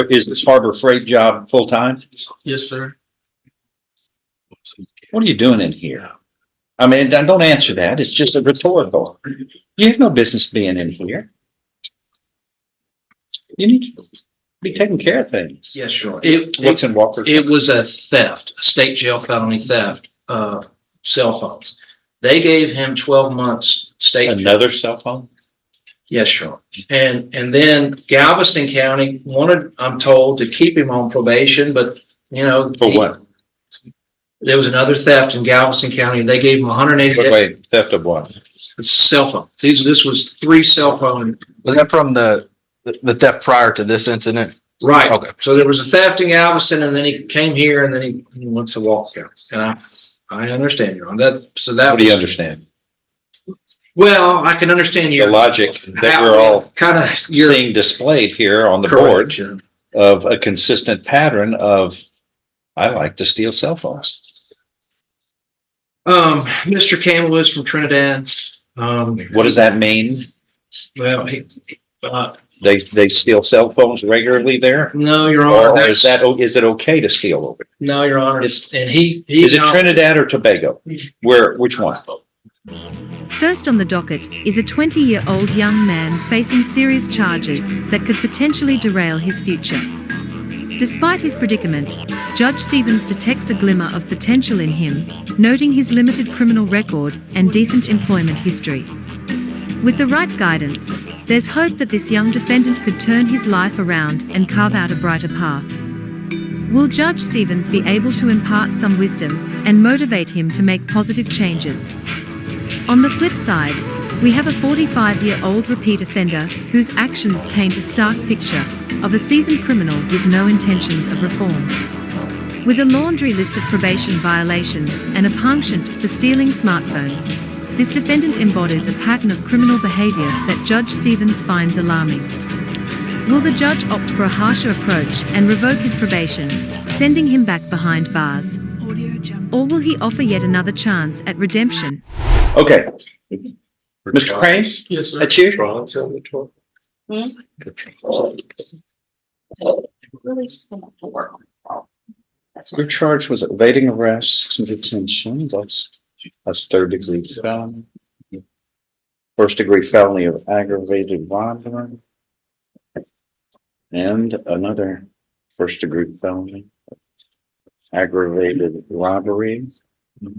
Is this Harbor Freight job full time? Yes, sir. What are you doing in here? I mean, don't answer that. It's just a rhetorical. You have no business being in here. You need to be taking care of things. Yes, sure. What's in Walker's? It was a theft, a state jail felony theft, cell phones. They gave him 12 months state. Another cell phone? Yes, sure. And then Galveston County wanted, I'm told, to keep him on probation, but For what? There was another theft in Galveston County, and they gave him 180 days. Wait, theft of what? Cell phone. This was 3 cell phone. Was that from the theft prior to this incident? Right. Okay. So there was a theft in Galveston, and then he came here, and then he went to Walker. And I understand you on that. So that. What do you understand? Well, I can understand The your logic that we're all kind of your being displayed here on the correct, board of a consistent pattern of, I like to steal cell phones. Mr. Campbell is from Trinidad. What does that mean? Well, They steal cell phones regularly there? no, Your Honor. Or is it okay to steal over there? No, Your Honor. Is He's it Trinidad or Tobago? Which one? First on the docket is a 20-year-old young man facing serious charges that could potentially derail his future. Despite his predicament, Judge Stevens detects a glimmer of potential in him, noting his limited criminal record and decent employment history. With the right guidance, there's hope that this young defendant could turn his life around and carve out a brighter path. Will Judge Stevens be able to impart some wisdom and motivate him to make positive changes? On the flip side, we have a 45-year-old repeat offender whose actions paint a stark picture of a seasoned criminal with no intentions of reform. With a laundry list of probation violations and a penchant for stealing smartphones, this defendant embodies a pattern of criminal behavior that Judge Stevens finds alarming. Will the judge opt for a harsher approach and revoke his probation, sending him back behind bars? Or will he offer yet another chance at redemption? Okay. Mr. Crane? Yes, sir. That's you? You're charged with evading arrest and detention. That's third degree felony. First degree felony of aggravated robbery. And another first degree felony. Aggravated robbery.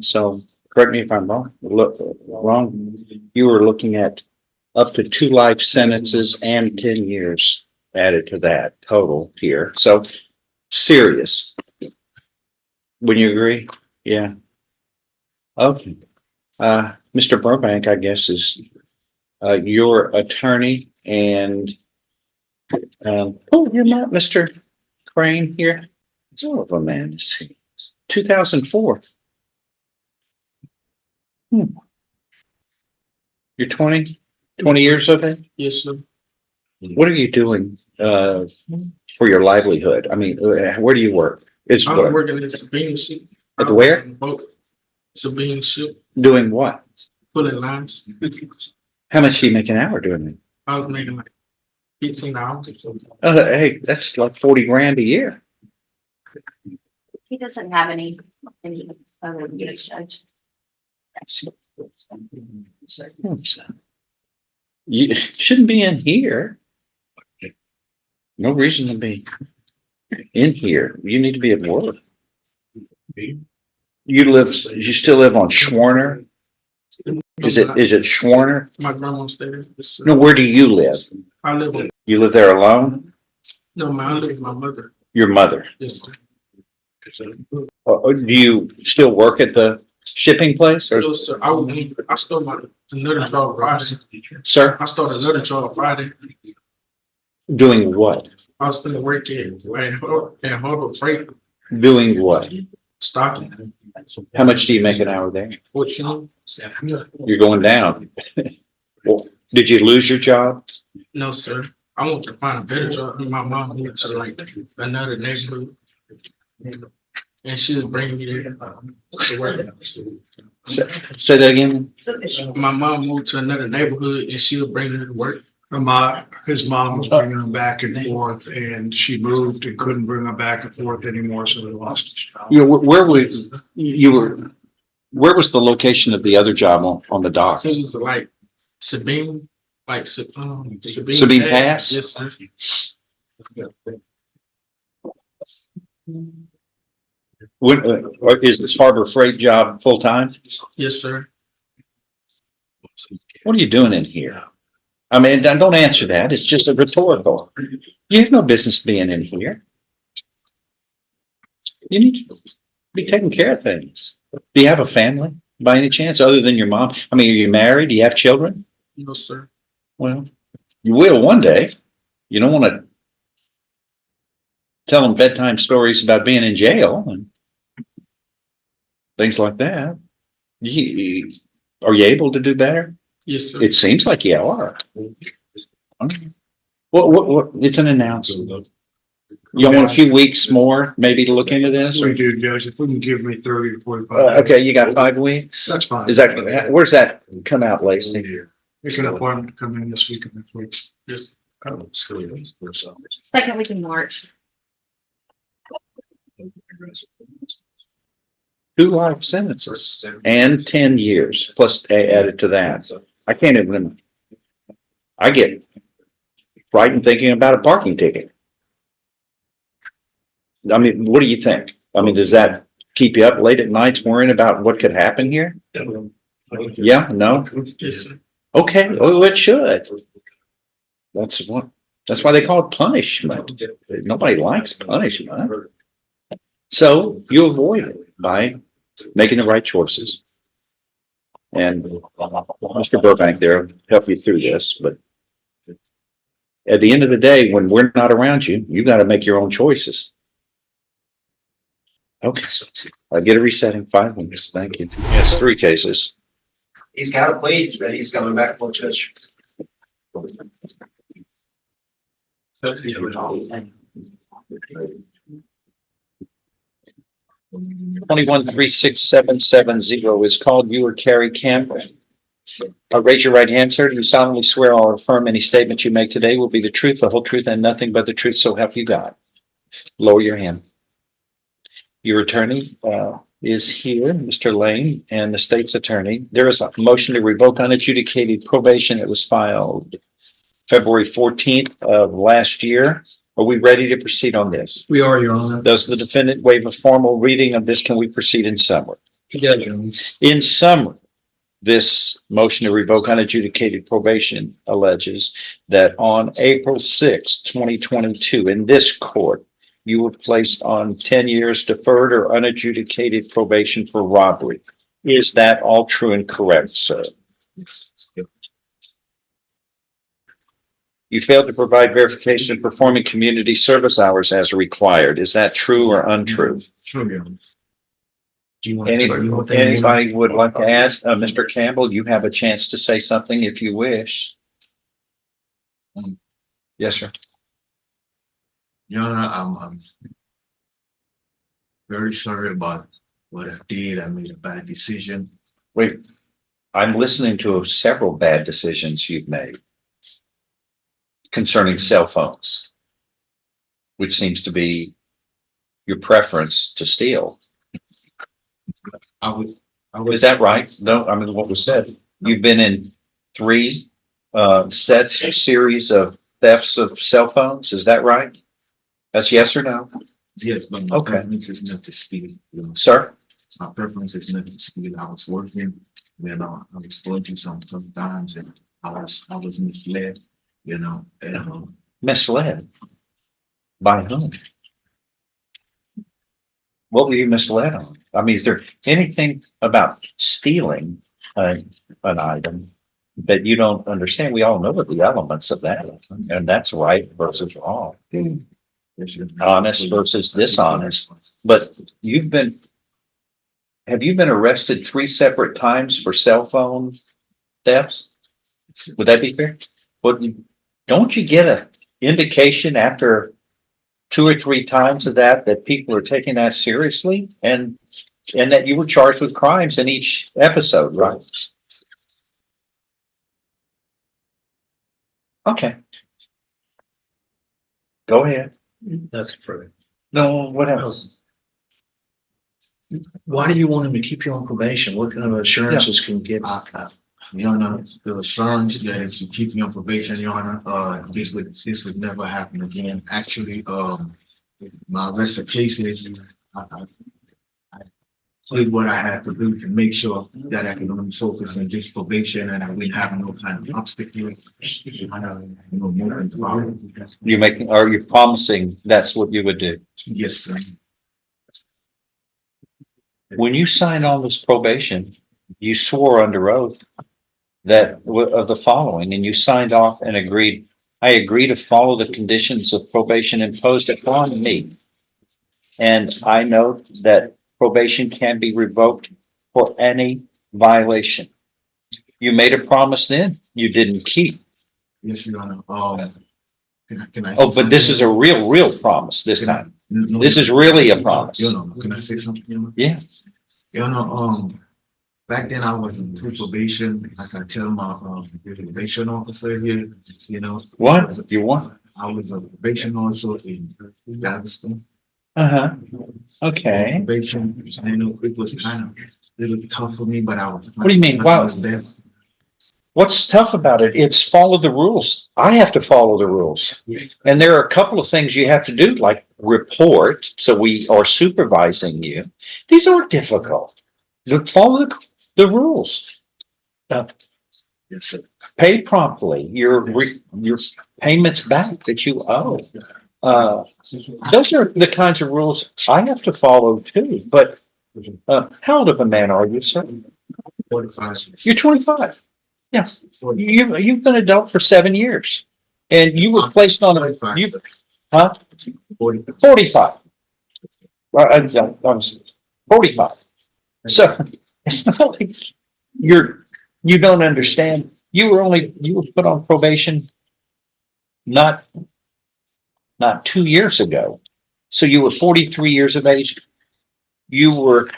So correct me if I'm wrong. Wrong. You were looking at up to 2 life sentences and 10 years added to that total here. So serious. Wouldn't you agree? Yeah. Okay. Mr. Burbank, I guess, is your attorney, and you're not Mr. Crane here. Oh, of a man is he? 2004. You're 20 years of it? Yes, sir. What are you doing for your livelihood? I mean, where do you work? I'm working at Sabine Ship. At where? Sabine Ship, Doing what? pulling lines. How much do you make an hour doing it? I was making like 15 hours. Hey, that's like 40 grand a year. He doesn't have any other case, Judge. You shouldn't be in here. No reason to be in here. You need to be at work. You still live on Schwerner? Is it Schwerner? My grandma's there. No, where do you live? I live with, You live there alone? no, I live with my mother. Your mother? Yes, sir. Do you still work at the shipping place? Or, No, sir. I started another job Friday. sir, I started another job Friday. doing what? I was going to work at Harbor Freight, Doing what? stocking. How much do you make an hour there? 14. You're going down. Well, did you lose your job? No, sir. I want to find a better job. My mom moved to like another neighborhood. And she was bringing me there to work. Say that again. My mom moved to another neighborhood and she was bringing me to work. His mom was bringing him back and forth, and she moved and couldn't bring him back and forth anymore, so he lost his job. You know, where was the location of the other job on the dock? It was like Sabine, like Sabine. Sabine Pass? Yes, sir. Is this Harbor Freight job full-time? Yes, sir. What are you doing in here? I mean, don't answer that. It's just a rhetorical. You have no business being in here. You need to be taking care of things. Do you have a family by any chance other than your mom? I mean, are you married? Do you have children? No, sir. Well, you will one day. You don't want to tell them bedtime stories about being in jail and things like that. Are you able to do better? Yes, sir. It seems like you are. What, it's an announcement. You want a few weeks more, maybe to look into this? We do, Judge. If we can give me 30 to 45. Okay, you got 5 weeks? That's fine. Is that, where's that come out, Lacey? Make an appointment to come in this week and next week. Yes. Second week in March. 2 life sentences and 10 years plus added to that. I can't even, I get frightened thinking about a parking ticket. I mean, what do you think? I mean, does that keep you up late at nights worrying about what could happen here? Yeah, no? Yes, sir. Okay, oh, it should. That's why they call it punishment. Nobody likes punishment. So you avoid it by making the right choices. And Mr. Burbank there will help you through this, but at the end of the day, when we're not around you, you got to make your own choices. Okay, I get a resetting 5 weeks. Thank you. Yes, 3 cases. He's got a plea, but he's coming back for judge. 21-36770 is called you or Carrie Campbell. Raise your right hand, sir. Do you solemnly swear or affirm any statement you make today will be the truth, the whole truth, and nothing but the truth, so help you God? Lower your hand. Your attorney is here, Mr. Lane, and the state's attorney. There is a motion to revoke unadjudicated probation that was filed February 14th of last year. Are we ready to proceed on this? We are, Your Honor. Does the defendant waive a formal reading of this? Can we proceed in summary? He does, Your Honor. In summary, this motion to revoke unadjudicated probation alleges that on April 6, 2022, in this court, you were placed on 10 years deferred or unadjudicated probation for robbery. Is that all true and correct, sir? You failed to provide verification of performing community service hours as required. Is that true or untrue? True, Your Honor. Do you want to start with Anybody would like to ask? Mr. Campbell, you have a chance to say something if you wish. Yes, sir. Your Honor, I'm very sorry about what I did. I made a bad decision. Wait, I'm listening to several bad decisions you've made concerning cell phones, which seems to be your preference to steal. Is that right? No, I mean, what was said, you've been in 3 series of thefts of cell phones. Is that right? That's yes or no? Yes, but my Okay. preference is not to steal. Sir? My preference is not to steal. I was working, I was going through some tough times, and I was misled, and Misled? By whom? What were you misled on? I mean, is there anything about stealing an item that you don't understand? We all know the elements of that, and that's right versus wrong, honest versus dishonest. But have you been arrested 3 separate times for cell phone thefts? Would that be fair? But don't you get an indication after 2 or 3 times of that people are taking that seriously, and that you were charged with crimes in each episode, right? Okay. Go ahead. Nothing further. No, what else? Why do you want him to keep you on probation? What kind of assurances can you give? Your Honor, the assurance that if you keep me on probation, Your Honor, this would never happen again. Actually, my rest of cases, I did what I had to do to make sure that I can only focus on this probation and I wouldn't have no kind of obstacles. Moving forward. You're making, are you promising that's what you would do? Yes, sir. When you signed on this probation, you swore under oath that of the following, and you signed off and agreed, I agree to follow the conditions of probation imposed upon me. And I note that probation can be revoked for any violation. You made a promise then, you didn't keep. Yes, Your Honor. Can I? Oh, but this is a real promise this time. No, This is really a promise. Your Honor, can I say something? Your Honor? Yeah. Your Honor, back then I was in probation. I can tell my probation officer here, you know. What? You want? I was a probation officer in Galveston. Uh-huh. Okay. Probation, you know, it was kind of a little tough for me, but I was. What do you mean? Wow. Wow. What's tough about it? It's follow the rules. I have to follow the rules. And there are a couple of things you have to do, like report. So we are supervising you. These aren't difficult. You follow the rules. Yes, sir. Pay promptly. Your payments back that you owe. Those are the kinds of rules I have to follow too. But how old of a man are you, sir? 45. You're 25. Yeah, you've been adult for 7 years, and you were placed on a 45. Well, I was 45. So it's not like you don't understand. You were put on probation not 2 years ago. So you were 43 years of age. You were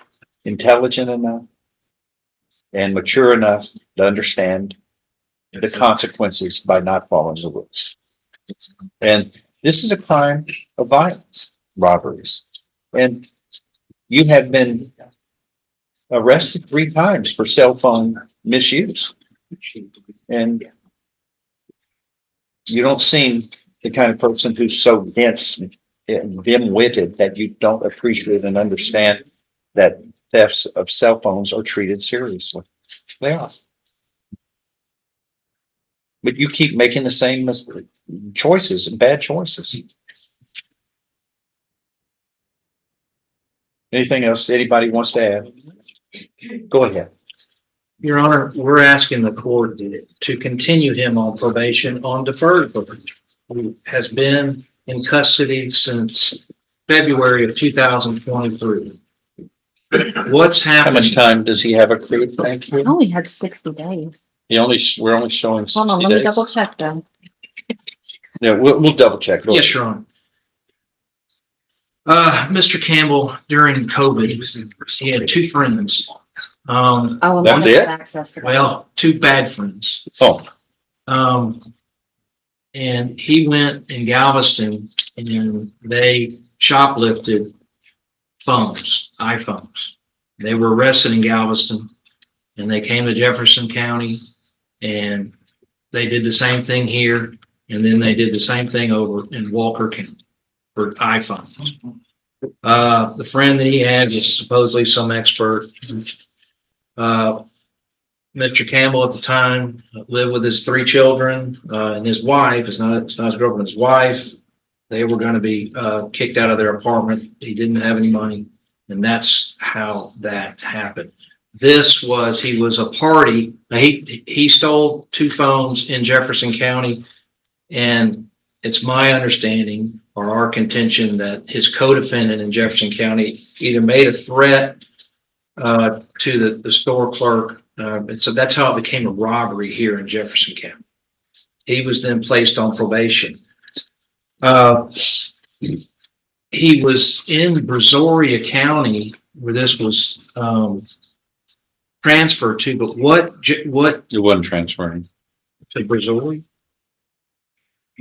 intelligent enough and mature enough to understand the consequences by not following the rules. And this is a crime of violence, robberies. And you have been arrested 3 times for cell phone misuse. And you don't seem the kind of person who's so dense and dim-witted that you don't appreciate and understand that thefts of cell phones are treated seriously. They are. But you keep making the same choices and bad choices. Anything else anybody wants to add? Go ahead. Your Honor, we're asking the court to continue him on probation on deferred probation. He has been in custody since February of 2023. What's How happening? much time does he have accrued? Thank I you. only had 60 days. We're only showing Hold on, 60 let me days. double check though. Yeah, we'll double check. Go Yes, Your Honor. Mr. Campbell, during COVID, he had 2 friends. Oh, and That's one of it? them access to that. Well, 2 bad friends. Oh, And he went in Galveston and they shoplifted phones, iPhones. They were arrested in Galveston and they came to Jefferson County and they did the same thing here. And then they did the same thing over in Walker County for iPhones. The friend that he had was supposedly some expert. Mr. Campbell at the time lived with his 3 children and his wife. It's not his girlfriend, his wife. They were going to be kicked out of their apartment. He didn't have any money, and that's how that happened. He was a party. He stole 2 phones in Jefferson County, and it's my understanding or our contention that his co-defendant in Jefferson County either made a threat to the store clerk. And so that's how it became a robbery here in Jefferson County. He was then placed on probation. He was in Brazoria County where this was transferred to, but what it wasn't transferring. to Brazoria?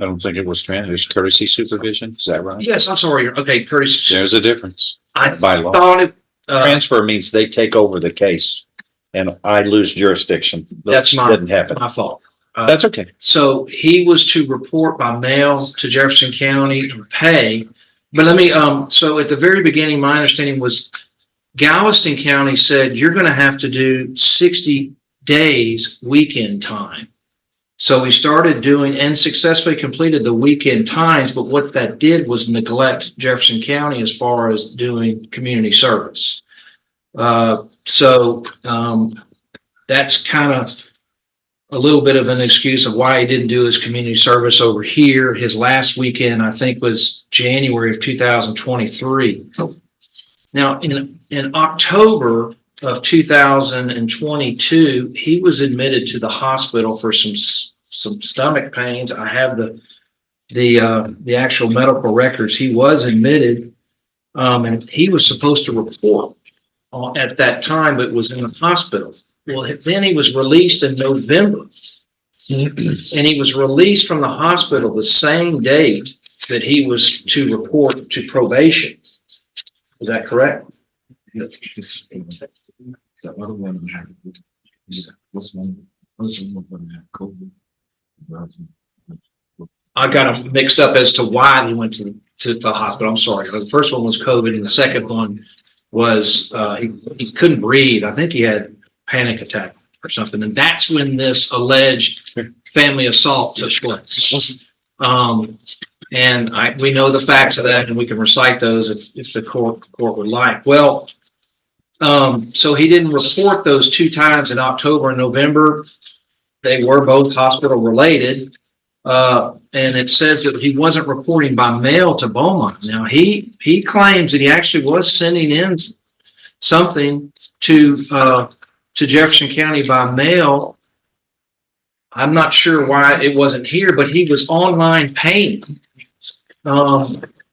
I don't think it was transfer, it's courtesy supervision, is that right? Yes, I'm sorry. Okay, Curtis, There's a difference I by law. thought it, Transfer means they take over the case and I lose jurisdiction. That's my- Didn't happen. my fault. That's okay. So he was to report by mail to Jefferson County and pay. But let me, so at the very beginning, my understanding was Galveston County said, you're gonna have to do 60 days weekend time. So we started doing and successfully completed the weekend times, but what that did was neglect Jefferson County as far as doing community service. That's kind of a little bit of an excuse of why he didn't do his community service over here. His last weekend, I think, was January of 2023. Now, in October of 2022, he was admitted to the hospital for some stomach pains. I have the actual medical records. He was admitted, and he was supposed to report at that time, but was in the hospital. Well, then he was released in November, and he was released from the hospital the same date that he was to report to probation. Is that correct? This, the other one had, what's one, first one gonna have COVID. I got him mixed up as to why he went to the hospital. I'm sorry. The first one was COVID, and the second one was he couldn't breathe. I think he had panic attack or something, and that's when this alleged family assault took place. And we know the facts of that, and we can recite those if the court would like. Well, so he didn't report those 2 times in October and November. They were both hospital related, and it says that he wasn't reporting by mail to Beaumont. Now he claims that he actually was sending in something to Jefferson County by mail. I'm not sure why it wasn't here, but he was online paying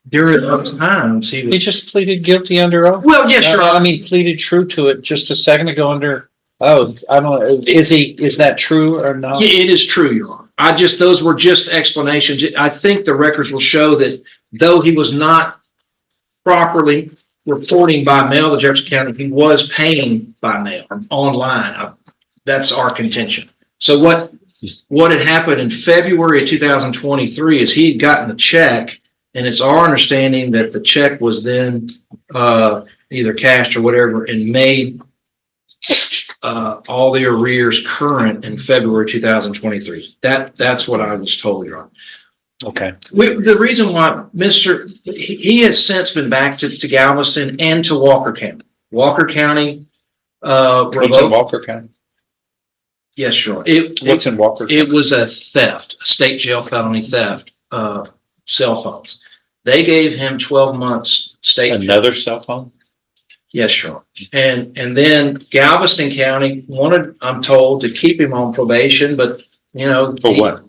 during those times. He just pleaded guilty under oath. Well, yes, Your Honor. I mean, pleaded true to it just a second ago under oath. I don't know. Is that true or not? Yeah, it is true, Your Honor. Those were just explanations. I think the records will show that though he was not properly reporting by mail to Jefferson County, he was paying by mail or online. That's our contention. So what had happened in February of 2023 is he had gotten a check, and it's our understanding that the check was then either cashed or whatever and made all the arrears current in February 2023. That's what I was told, Your Honor. Okay. The reason why he has since been back to Galveston and to Walker County. Walker County What's in revoked. Walker County? Yes, sure. What's in Walker County? It was a theft, a state jail felony theft, cell phones. They gave him 12 months state. Another cell phone? Yes, sure. And then Galveston County wanted, I'm told, to keep him on probation, but For what?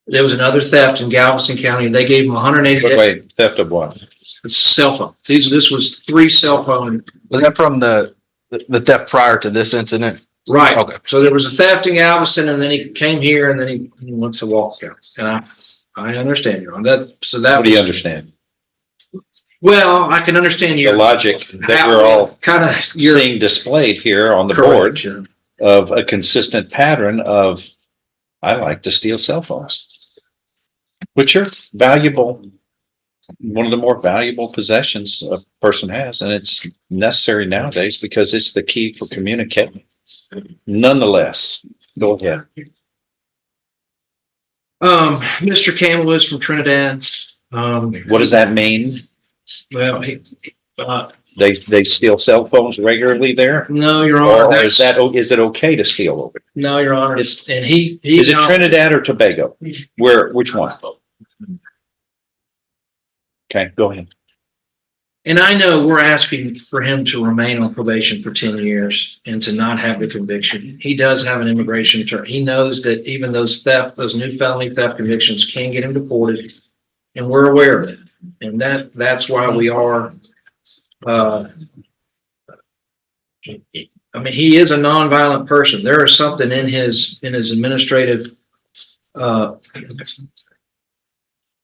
There was another theft in Galveston County. They gave him 180 days. Wait, theft of what? Cell phone. This was 3 cell phone. Was that from the theft prior to this incident? Right. Okay. So there was a theft in Galveston, and then he came here, and then he went to Walker. And I understand you on that. So that. What do you understand? Well, I can understand The your logic that we're all kind of your seeing displayed here on the correct, board Jim. of a consistent pattern of, I like to steal cell phones, which are valuable, one of the more valuable possessions a person has, and it's necessary nowadays because it's the key for communicating. Nonetheless, go ahead. Mr. Campbell is from Trinidad. What does that mean? Well, They steal cell phones regularly there? no, Your Honor. Or is it okay to steal over? No, Your Honor. Is He's it not- Trinidad or Tobago? Which one? Okay, go ahead. And I know we're asking for him to remain on probation for 10 years and to not have the conviction. He does have an immigration attorney. He knows that even those new felony theft convictions can get him deported, and we're aware of it. And that's why we are, I mean, he is a nonviolent person. There is something in his administrative,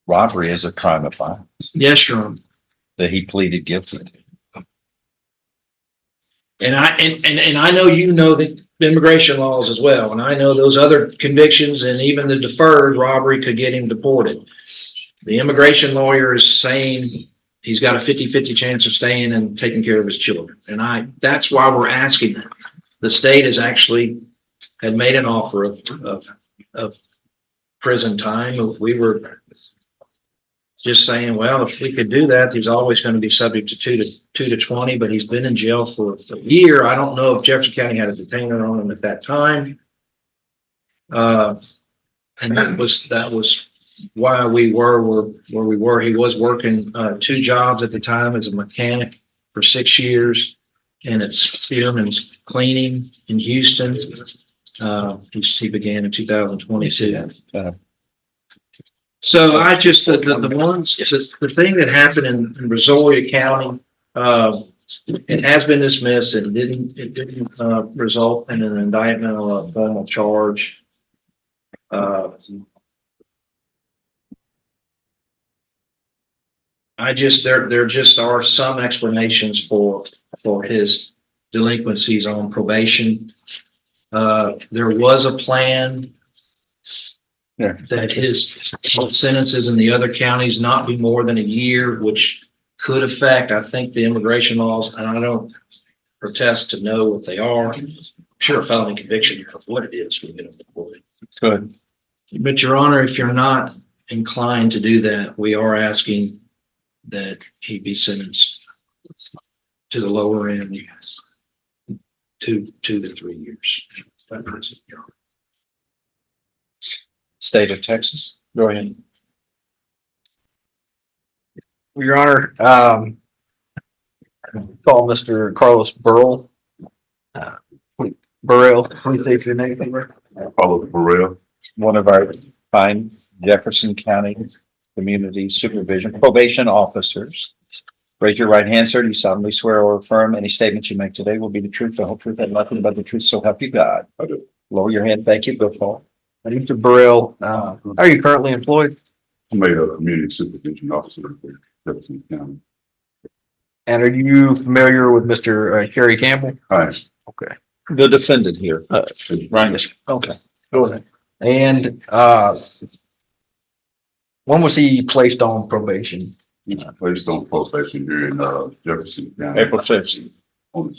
Robbery is a crime of violence Yes, Your Honor. that he pleaded guilty to. And I know you know the immigration laws as well, and I know those other convictions and even the deferred robbery could get him deported. The immigration lawyer is saying he's got a 50-50 chance of staying and taking care of his children. And that's why we're asking that. The state has actually had made an offer of prison time. We were just saying, well, if we could do that, he's always going to be subject to 2 to 20, but he's been in jail for a year. I don't know if Jefferson County had a detainer on him at that time. And that was why we were where we were. He was working 2 jobs at the time as a mechanic for 6 years, and it's Spearman's Cleaning in Houston. He began in 2022. So I just the thing that happened in Brazoria County, it has been dismissed and it didn't result in an indictment or a formal charge. There just are some explanations for his delinquencies on probation. There was a plan that his sentences in the other counties not be more than a year, which could affect, I think, the immigration laws. And I don't protest to know what they are. I'm sure a felony conviction, what it is, we get them deported. Good. But Your Honor, if you're not inclined to do that, we are asking that he be sentenced to the lower end, yes, 2 to 3 years. State of Texas. Go ahead. Your Honor, call Mr. Carlos Burrell. Burrell, please state your name. Carlos Burrell, one of our fine Jefferson County Community Supervision Probation officers. Raise your right hand, sir. Do you solemnly swear or affirm any statements you make today will be the truth, the whole truth, and nothing but the truth, so help you God? I do. Lower your hand. Thank you. Go forward. Mr. Burrell, are you currently employed? I made a community supervision officer for Jefferson County. And are you familiar with Mr. Kerry Campbell? Hi. Okay. The defendant here. Right. Yes. Okay. Go ahead. And when was he placed on probation? Placed on probation here in Jefferson County. April 6th, On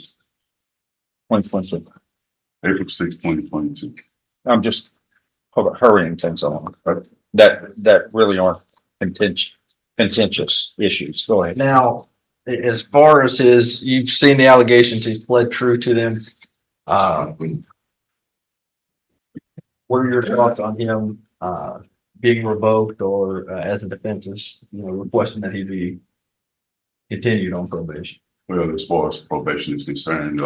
2022. April 6th, 2022. I'm just hurrying things along, but that really aren't contentious issues. Go ahead. Now, as far as you've seen the allegations, he's pled true to them. What are your thoughts on him being revoked or as a defense is, requesting that he be continued on probation? Well, as far as probation is concerned,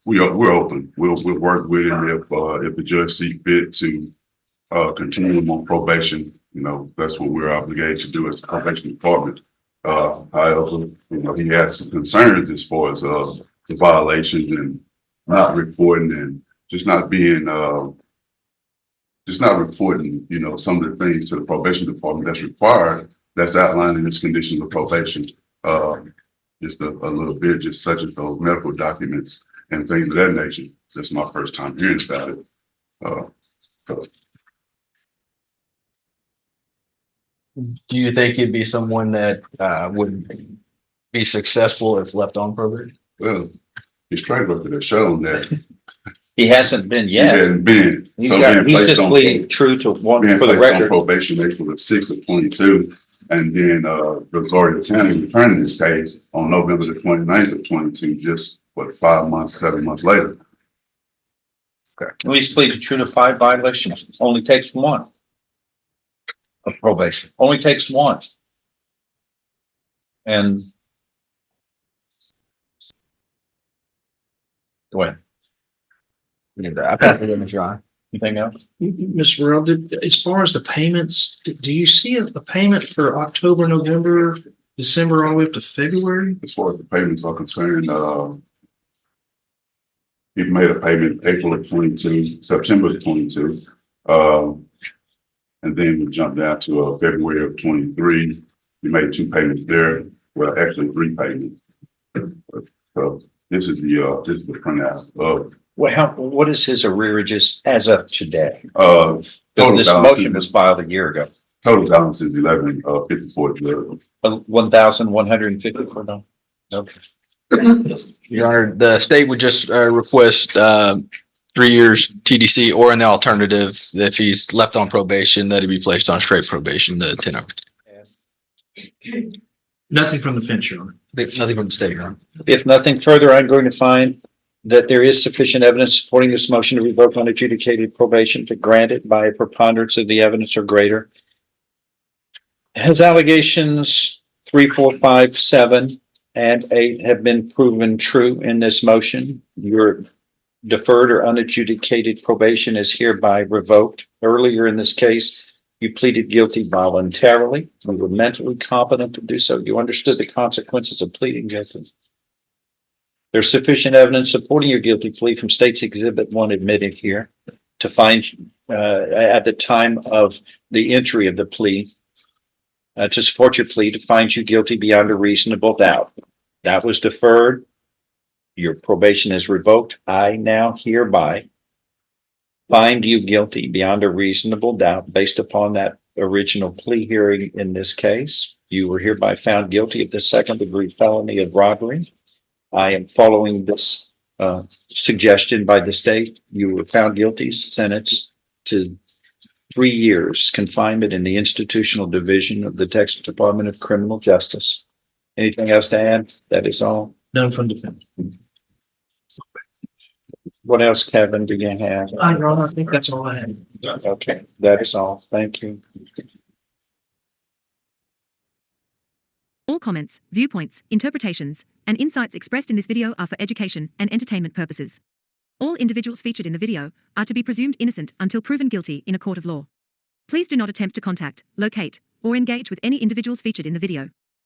we're open. We'll work with him if the judge sees fit to continue him on probation. That's what we're obligated to do as a probation department. However, he has some concerns as far as the violations and not reporting and just not reporting, some of the things to the probation department that's required, that's outlined in its conditions of probation. Just a little bit, just such as those medical documents and things of that nature. That's my first time hearing about it. Do you think he'd be someone that would be successful if left on probation? Well, his track record has shown that He hasn't been he yet. hadn't been. He's So got, being he's placed just on pleading true to one being for the placed on record. probation April the 6th of 22, and then Brazoria County returned this case on November the 29th of 22, just 7 months later. Well, he's pleaded true to 5 violations. Only takes 1 of probation. Only takes 1. And go ahead. I pass it in, John. Anything else? Ms. Burrell, as far as the payments, do you see a payment for October, November, December, all the way up to February? As far as the payments are concerned, he made a payment April of 22, September of 22. And then we jumped down to February of 23. We made 2 payments there. Well, actually 3 payments. So this is the printout of What is his arrearages as of today? total This balance. motion was filed a year ago. Total balance is 1154. $1,154. Okay. Your Honor, the state would just request 3 years TDC, or in the alternative, if he's left on probation, that he be placed on straight probation, the 10 hours. Nothing from the fence, Your Honor. Nothing from the state, Your Honor. If nothing further, I'm going to find that there is sufficient evidence supporting this motion to revoke unadjudicated probation if granted by a preponderance of the evidence or greater. Has allegations 3, 4, 5, 7, and 8 have been proven true in this motion? Your deferred or unadjudicated probation is hereby revoked. Earlier in this case, you pleaded guilty voluntarily. You were mentally competent to do so. You understood the consequences of pleading guilty. There's sufficient evidence supporting your guilty plea from State's Exhibit 1 admitted here to find at the time of the entry of the plea to support your plea to find you guilty beyond a reasonable doubt. That was deferred. Your probation is revoked. I now hereby find you guilty beyond a reasonable doubt based upon that original plea hearing in this case. You were hereby found guilty of the 2nd-degree felony of robbery. I am following this suggestion by the state. You were found guilty, sentenced to 3 years confinement in the institutional division of the Texas Department of Criminal Justice. Anything else to add? That is all. None from defendant. What else, Kevin, do you have? Your Honor, I think that's all I had. Okay, that is all. Thank you. All comments, viewpoints, interpretations, and insights expressed in this video are for education and entertainment purposes. All individuals featured in the video are to be presumed innocent until proven guilty in a court of law. Please do not attempt to contact, locate, or engage with any individuals featured in the video.